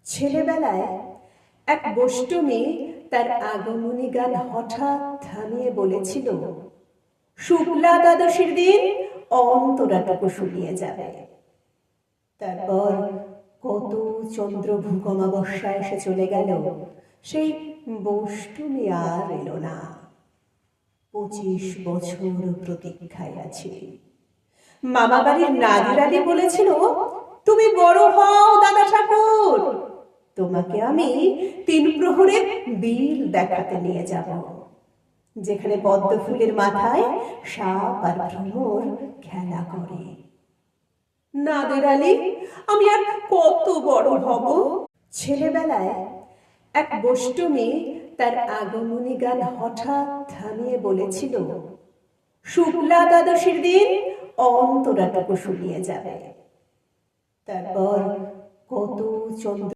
ছেলেবেলায় এক বষ্টু মেয়ে তার আগমনী গান হঠাৎ থামিয়ে বলেছিল, শুক্লা দ্বাদশীর দিন অন্তরাটুকু শুকিয়ে যাবে। তারপর কত চন্দ্র ভূগমাবস্যা এসে চলে গেল, সেই বষ্টু মেয়ে আর এলো না। 25 বছর প্রতীক্ষায় আছি। মামা বাড়ির নাদির আলী বলেছিল, তুমি বড় হও দাদা ঠাকুর, তোমাকে আমি 3 প্রহরে বিল দেখাতে নিয়ে যাব, যেখানে পদ্ম ফুলের মাথায় সাপ আর ভ্রমর খেলা করে। নাদের আলী, আমি আর কত বড় হব? ছেলেবেলায় এক বষ্টু মেয়ে তার আগমনী গান হঠাৎ থামিয়ে বলেছিল, শুক্লা দ্বাদশীর দিন অন্তরাটুকু শুকিয়ে যাবে। তারপর কত চন্দ্র